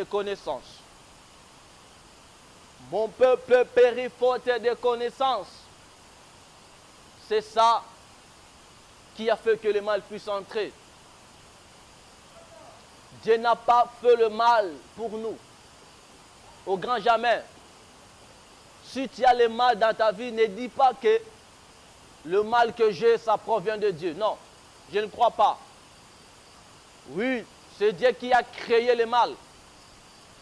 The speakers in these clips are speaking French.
connaissances. Mon peuple périt faute de connaissances. C'est ça qui a fait que le mal puisse entrer. Dieu n'a pas fait le mal pour nous. Au grand jamais. Si tu as le mal dans ta vie, ne dis pas que le mal que j'ai, ça provient de Dieu. Non, je ne crois pas. Oui, c'est Dieu qui a créé le mal.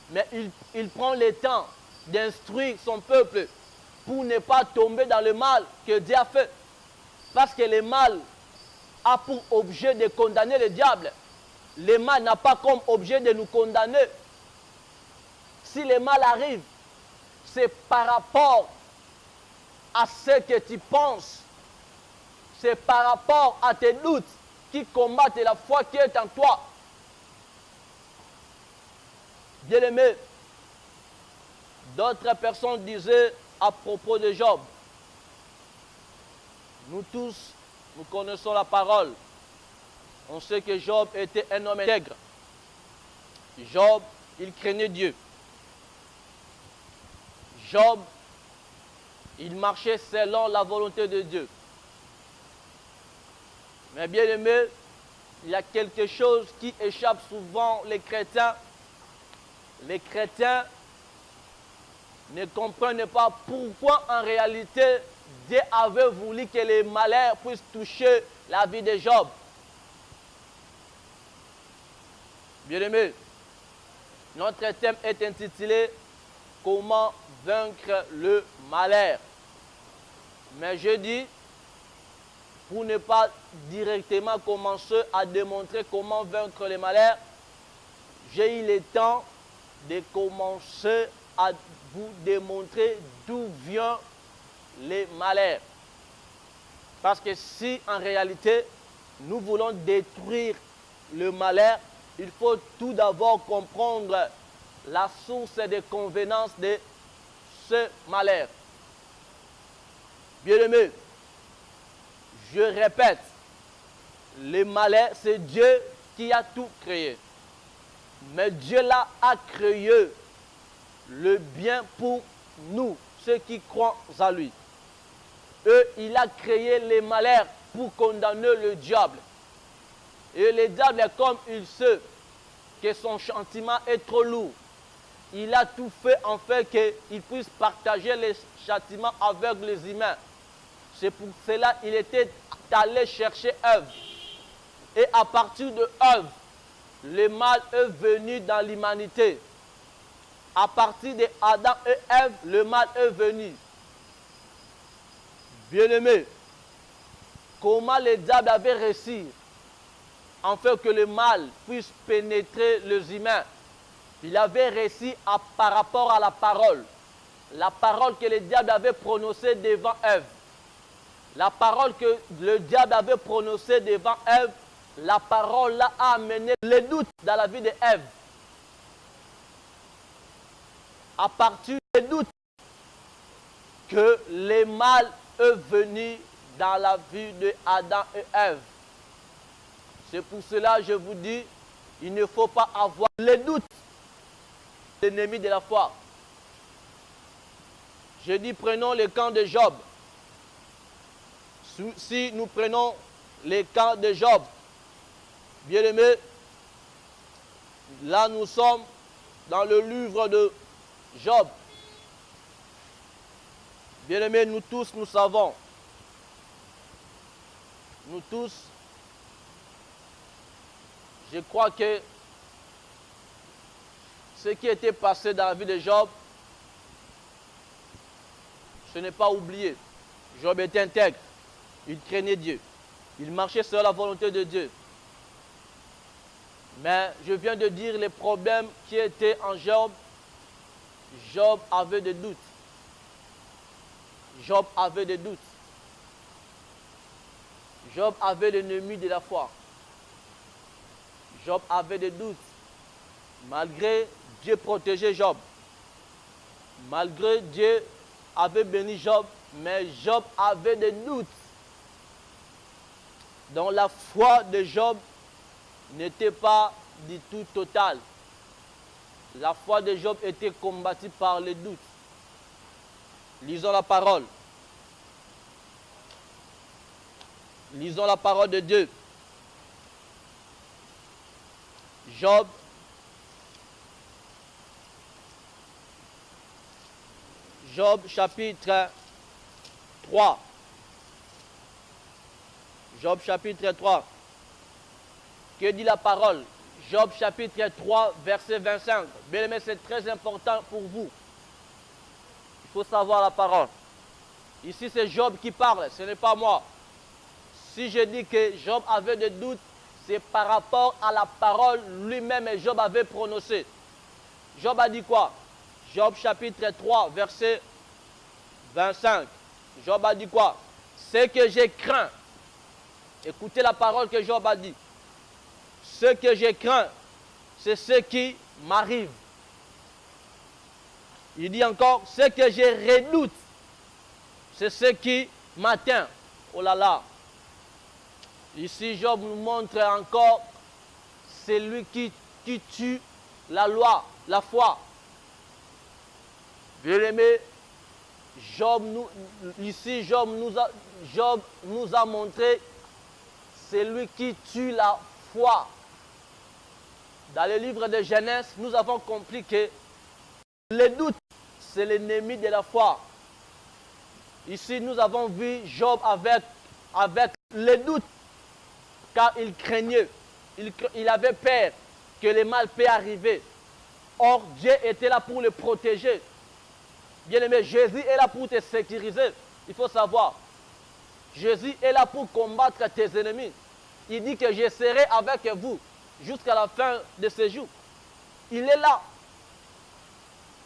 Mais il prend le temps d'instruire son peuple pour ne pas tomber dans le mal que Dieu a fait. Parce que le mal a pour objet de condamner le diable. Le mal n'a pas comme objet de nous condamner. Si le mal arrive, c'est par rapport à ce que tu penses. C'est par rapport à tes doutes qui combattent la foi qui est en toi. Bien-aimé, d'autres personnes disaient à propos de Job, nous tous, nous connaissons la parole. On sait que Job était un homme intègre. Job, il craignait Dieu. Job, il marchait selon la volonté de Dieu. Mais bien aimé, il y a quelque chose qui échappe souvent les chrétiens. Les chrétiens ne comprennent pas pourquoi en réalité Dieu avait voulu que les malheurs puissent toucher la vie de Job. Bien aimé, notre thème est intitulé « Comment vaincre le malheur ». Mais je dis, pour ne pas directement commencer à démontrer comment vaincre le malheur, j'ai eu le temps de commencer à vous démontrer d'où vient les malheurs. Parce que si en réalité nous voulons détruire le malheur, il faut tout d'abord comprendre la source des convenances de ce malheur. Bien-aimés, je répète, le malheur, c'est Dieu qui a tout créé. Mais Dieu là a créé le bien pour nous, ceux qui croient à lui. Et il a créé les malheurs pour condamner le diable. Et le diable, comme il sait que son châtiment est trop lourd, il a tout fait en fait qu'il puisse partager les châtiments avec les humains. C'est pour cela qu'il était allé chercher Ève. Et à partir de Ève, le mal est venu dans l'humanité. À partir de Adam et Ève, le mal est venu. Bien-aimé, comment le diable avait réussi en fait que le mal puisse pénétrer les humains? Il avait réussi par rapport à la parole. La parole que le diable avait prononcée devant Ève. La parole que le diable avait prononcée devant Ève, la parole là a amené le doute dans la vie d'Ève. À partir des doutes que le mal est venu dans la vie de Adam et Ève. C'est pour cela que je vous dis, il ne faut pas avoir les doutes, l'ennemi de la foi. Je dis, prenons le camp de Job. Si nous prenons le camp de Job, bien aimé, là nous sommes dans le livre de Job. Bien aimé, nous tous, nous savons. Nous tous, je crois que ce qui était passé dans la vie de Job, ce n'est pas oublié. Job était intègre. Il craignait Dieu. Il marchait sur la volonté de Dieu. Mais je viens de dire les problèmes qui étaient en Job. Job avait des doutes. Job avait des doutes. Job avait l'ennemi de la foi. Job avait des doutes. Malgré Dieu protégeait Job. Malgré Dieu avait béni Job, mais Job avait des doutes. Donc la foi de Job n'était pas du tout totale. La foi de Job était combattue par les doutes. Lisons la parole. Lisons la parole de Dieu. Job, chapitre 3. Job chapitre 3. Que dit la parole? Job chapitre 3, verset 25. Bien aimé, c'est très important pour vous. Il faut savoir la parole. Ici, c'est Job qui parle, ce n'est pas moi. Si je dis que Job avait des doutes, c'est par rapport à la parole lui-même et Job avait prononcé. Job a dit quoi? Job chapitre 3, verset 25. Job a dit quoi? Ce que j'ai craint. Écoutez la parole que Job a dit. Ce que j'ai craint, c'est ce qui m'arrive. Il dit encore, ce que je redoute, c'est ce qui m'atteint. Oh là là. Ici, Job nous montre encore, c'est lui qui tue la loi, la foi. Bien aimé, Job nous a montré, c'est lui qui tue la foi. Dans le livre de Genèse, nous avons compris que le doute, c'est l'ennemi de la foi. Ici, nous avons vu Job avec le doute, car il craignait, il avait peur que le mal peut arriver. Or, Dieu était là pour le protéger. Bien-aimé, Jésus est là pour te sécuriser. Il faut savoir, Jésus est là pour combattre tes ennemis. Il dit que je serai avec vous jusqu'à la fin de ce jour. Il est là.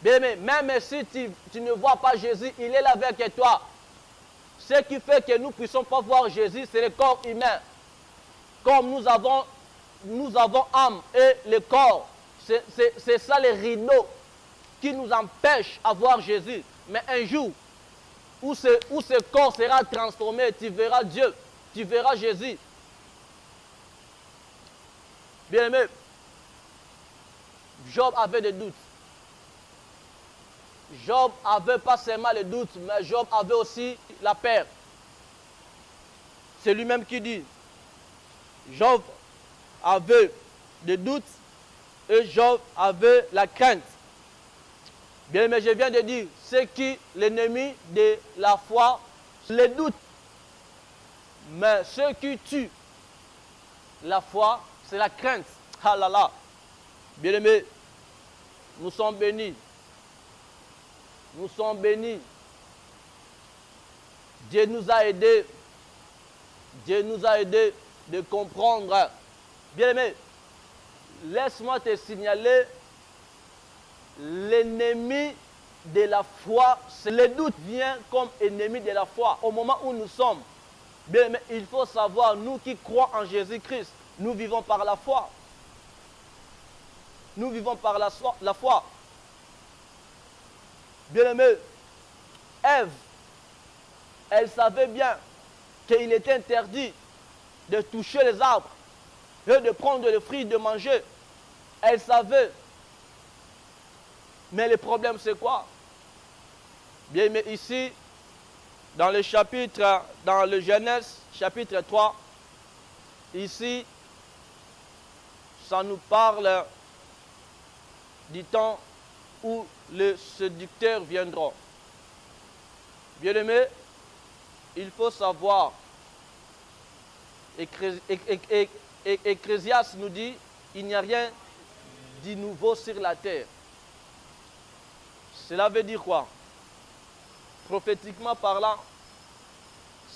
Bien-aimé, même si tu ne vois pas Jésus, il est là avec toi. Ce qui fait que nous ne puissions pas voir Jésus, c'est le corps humain. Comme nous avons âme et le corps, c'est ça les rideaux qui nous empêchent de voir Jésus. Mais un jour où ce corps sera transformé, tu verras Dieu, tu verras Jésus. Bien-aimé, Job avait des doutes. Job avait pas seulement les doutes, mais Job avait aussi la peur. C'est lui-même qui dit, Job avait des doutes et Job avait la crainte. Bien, mais je viens de dire, c'est qui l'ennemi de la foi, les doutes. Mais ce qui tue la foi, c'est la crainte. Ah là là. Bien aimé, nous sommes bénis. Nous sommes bénis. Dieu nous a aidés. Dieu nous a aidés de comprendre. Bien aimé, laisse-moi te signaler, l'ennemi de la foi, c'est le doute vient comme ennemi de la foi. Au moment où nous sommes, bien aimé, il faut savoir, nous qui croyons en Jésus-Christ, nous vivons par la foi. Nous vivons par la foi. Bien aimé, Ève, elle savait bien qu'il était interdit de toucher les arbres et de prendre le fruit, de manger. Elle savait. Mais le problème, c'est quoi? Bien, mais ici, dans le chapitre, dans le Genèse, chapitre 3, ici, ça nous parle du temps où les séducteurs viendront. Bien aimé, il faut savoir, Ecclésiaste nous dit, il n'y a rien de nouveau sur la terre. Cela veut dire quoi? Prophétiquement parlant,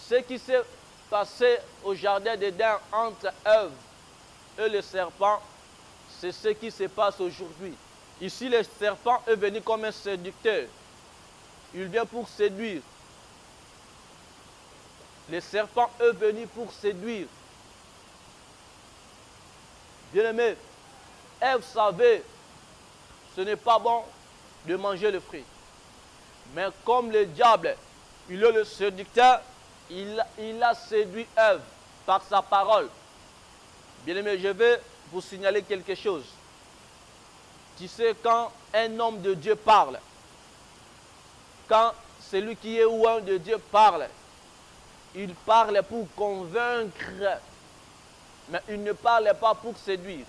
ce qui s'est passé au jardin d'Éden entre Ève et le serpent, c'est ce qui se passe aujourd'hui. Ici, le serpent est venu comme un séducteur. Il vient pour séduire. Le serpent est venu pour séduire. Bien-aimé, Ève savait, ce n'est pas bon de manger le fruit. Mais comme le diable, il est le séducteur, il a séduit Ève par sa parole. Bien-aimé, je vais vous signaler quelque chose. Tu sais, quand un homme de Dieu parle, quand celui qui est loin de Dieu parle, il parle pour convaincre, mais il ne parle pas pour séduire.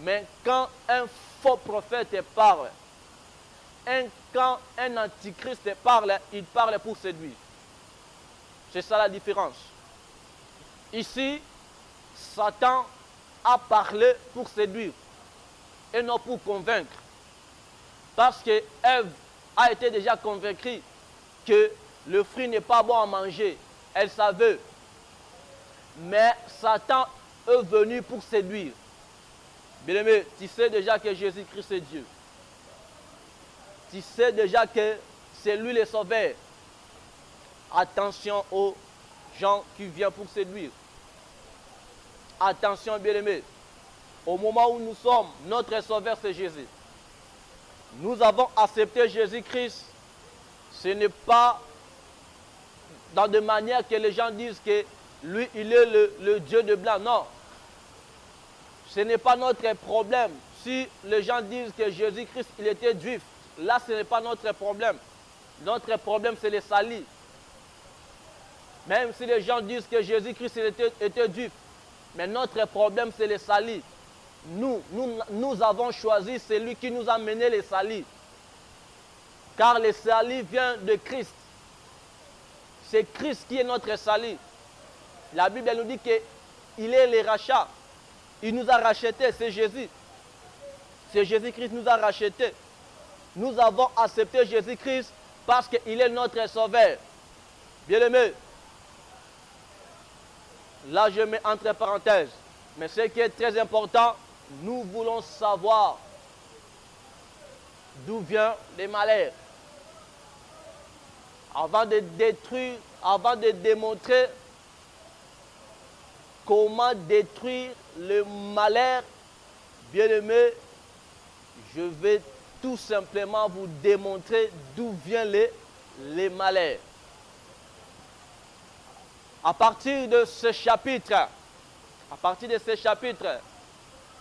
Mais quand un faux prophète parle, quand un antichrist parle, il parle pour séduire. C'est ça la différence. Ici, Satan a parlé pour séduire et non pour convaincre. Parce que Ève a été déjà convaincue que le fruit n'est pas bon à manger. Elle savait. Mais Satan est venu pour séduire. Bien-aimé, tu sais déjà que Jésus-Christ est Dieu. Tu sais déjà que c'est lui le sauveur. Attention aux gens qui viennent pour séduire. Attention, bien-aimé. Au moment où nous sommes, notre sauveur c'est Jésus. Nous avons accepté Jésus-Christ. Ce n'est pas dans de manière que les gens disent que lui, il est le Dieu de blanc. Non. Ce n'est pas notre problème. Si les gens disent que Jésus-Christ, il était juif, là, ce n'est pas notre problème. Notre problème, c'est les salis. Même si les gens disent que Jésus-Christ était juif, mais notre problème, c'est les salis. Nous avons choisi celui qui nous a mené les salis. Car les salis viennent de Christ. C'est Christ qui est notre salut. La Bible nous dit qu'il est le rachat. Il nous a rachetés, c'est Jésus. C'est Jésus-Christ qui nous a rachetés. Nous avons accepté Jésus-Christ parce qu'il est notre sauveur. Bien-aimé, là je mets entre parenthèses, mais ce qui est très important, nous voulons savoir d'où viennent les malheurs. Avant de détruire, avant de démontrer comment détruire le malheur, bien-aimé, je vais tout simplement vous démontrer d'où viennent les malheurs. À partir de ce chapitre,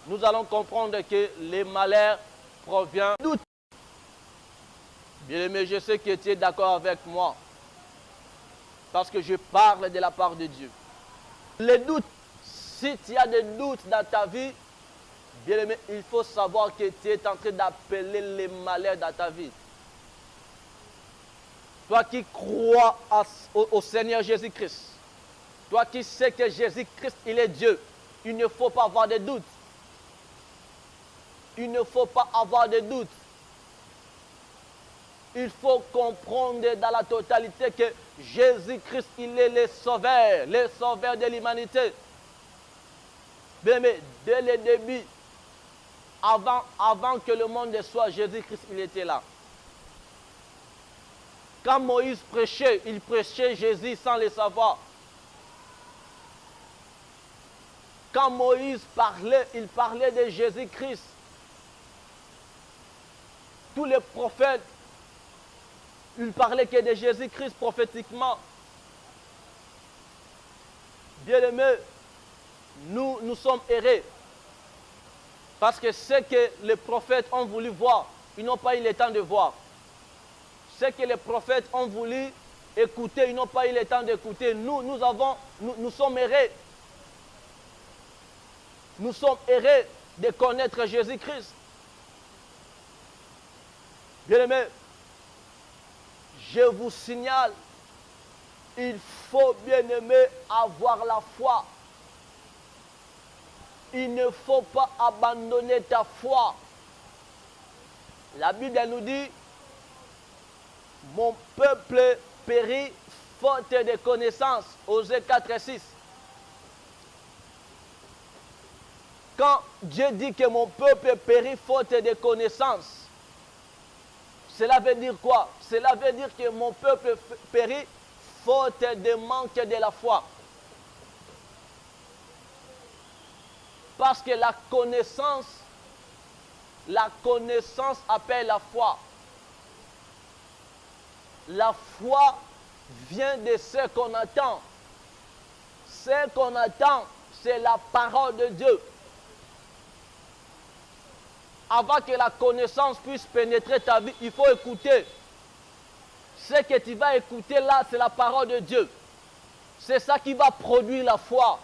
nous allons comprendre que les malheurs proviennent du doute. Bien-aimé, je sais que tu es d'accord avec moi, parce que je parle de la part de Dieu. Les doutes, si tu as des doutes dans ta vie, bien-aimé, il faut savoir que tu es en train d'appeler les malheurs dans ta vie. Toi qui crois au Seigneur Jésus-Christ, toi qui sais que Jésus-Christ, il est Dieu, il ne faut pas avoir de doutes. Il ne faut pas avoir de doutes. Il faut comprendre dans la totalité que Jésus-Christ, il est le sauveur de l'humanité. Mais dès le début, avant que le monde soit, Jésus-Christ, il était là. Quand Moïse prêchait, il prêchait Jésus sans le savoir. Quand Moïse parlait, il parlait de Jésus-Christ. Tous les prophètes, ils parlaient que de Jésus-Christ prophétiquement. Bien-aimés, nous sommes errés. Parce que ce que les prophètes ont voulu voir, ils n'ont pas eu le temps de voir. Ce que les prophètes ont voulu écouter, ils n'ont pas eu le temps d'écouter. Nous sommes errés. Nous sommes errés de connaître Jésus-Christ. Bien-aimés, je vous signale, il faut, bien-aimé, avoir la foi. Il ne faut pas abandonner ta foi. La Bible nous dit, mon peuple périt faute de connaissances, Osée 4 et 6. Quand Dieu dit que mon peuple périt faute de connaissances, cela veut dire quoi? Cela veut dire que mon peuple périt faute de manque de la foi. Parce que la connaissance appelle la foi. La foi vient de ce qu'on attend. Ce qu'on attend, c'est la parole de Dieu. avant que la connaissance puisse pénétrer ta vie, il faut écouter. Ce que tu vas écouter là, c'est la parole de Dieu. C'est ça qui va produire la foi.